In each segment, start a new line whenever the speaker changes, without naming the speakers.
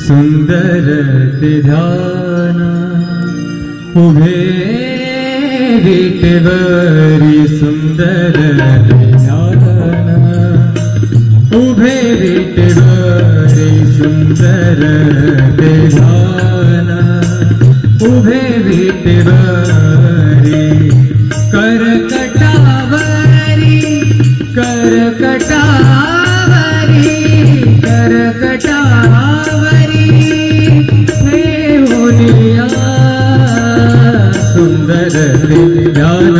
सुंदर ते ध्यान उभे विटेवरी सुंदर ध्यान उभे विटेवरी सुंदर ते ध्यान उभे विटेवरी करकटावरी करकटावरी करकटावरी देवनिया सुंदर ध्यान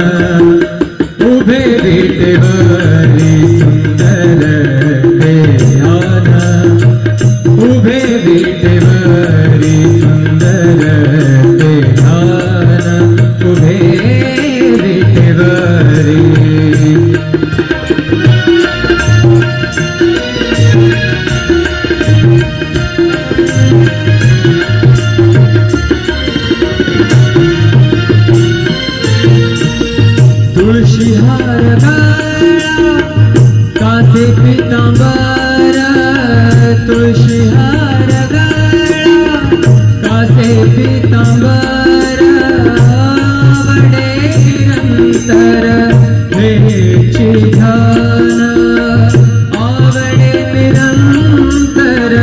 उभे विटेवरी सुंदर ध्यान उभे विटेवरी सुंदर ध्यान उभे विटेवरी तुळशीहार गळा कासे पीतांबर तुळशीहार गळा कासे पीतांबर आवडे निरंतर हेची ध्यान आवडे निरंतर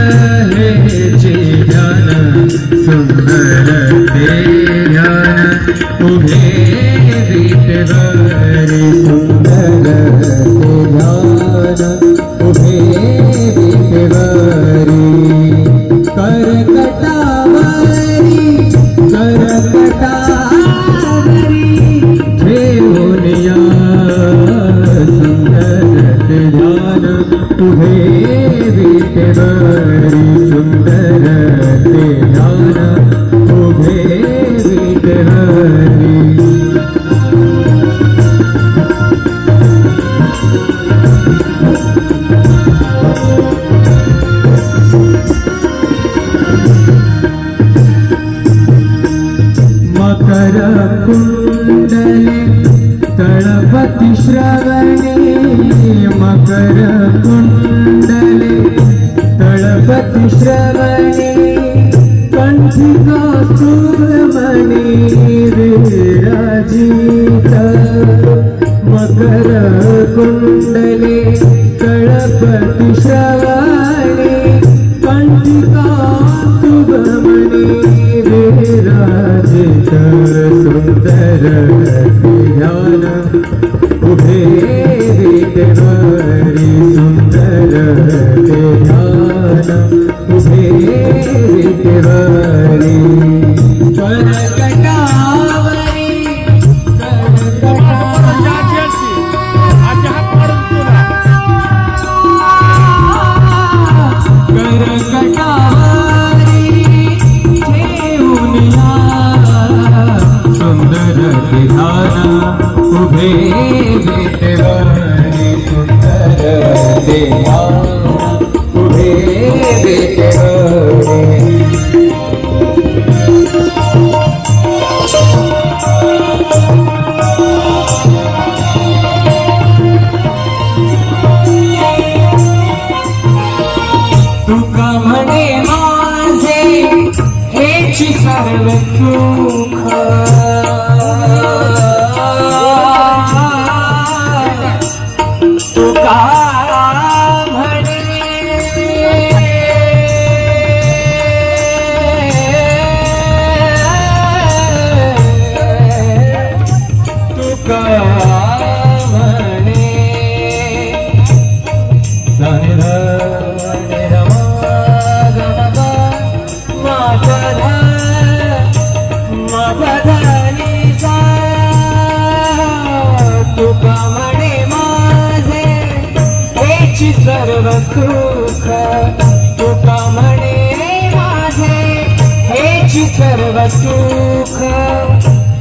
हेची ध्यान सुंदर ते ध्यान उभे विटेवरी सुंदर ते ध्यान उभे विटेवरी करकटावरी करकटावरी देवनिया सुंदर ते ध्यान उभे विटेवरी सुंदर ते ध्यान उभे विटेवरी मकर कुंडले तळपति श्रवणे मकर कुंडले तळपति श्रवणे कंठी कौस्तुभमणि विराजित मकर कुंडले तळपति श्रवणे कंठी कौस्तुभमणि विराजित सुंदर ध्यान उभे विटेवरी सुंदर ध्यान उभे विटेवरी करकटावरी करकटावरी देवनिया सुंदर ध्यान उभे विटेवरी सुंदर ध्यान उभे विटेवरी तुका म्हणे माझे हेची सर्व सुख तुका म्हणे तुका म्हणे तुका म्हणे माझे हेची सर्व सुख तुका म्हणे माझे हेची सर्व सुख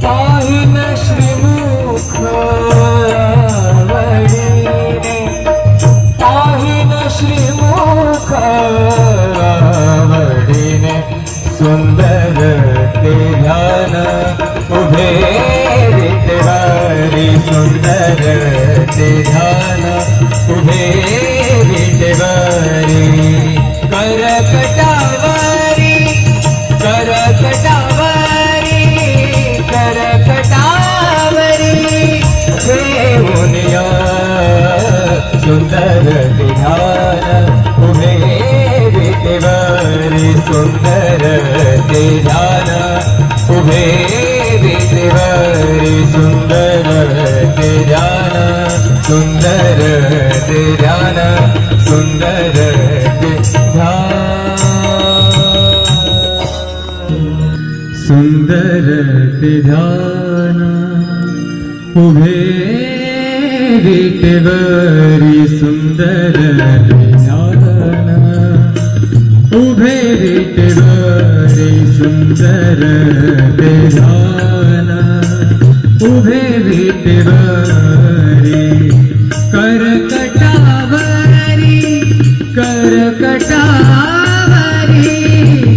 पाहिन श्रीमुख आवडीने पाहिन श्रीमुख आवडीने सुंदर ते ध्यान उभे विटेवरी सुंदर ते ध्यान उभे विटेवरी करकटा सुंदर ते ध्यान उभे विटेवरी सुंदर ते ध्यान उभे विटेवरी सुंदर ते ध्यान सुंदर ते ध्यान सुंदर ते ध्यान सुंदर ते ध्यान उभे विटेवरी सुंदर ते ध्यान उभे विटेवरी सुंदर ते ध्यान उभे विटेवरी करकटावरी करकटावरी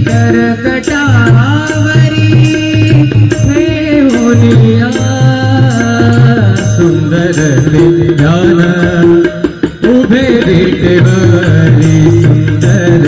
करकटावरी ठेवूनिया सुंदर ते ध्यान उभे विटेवरी सुंदर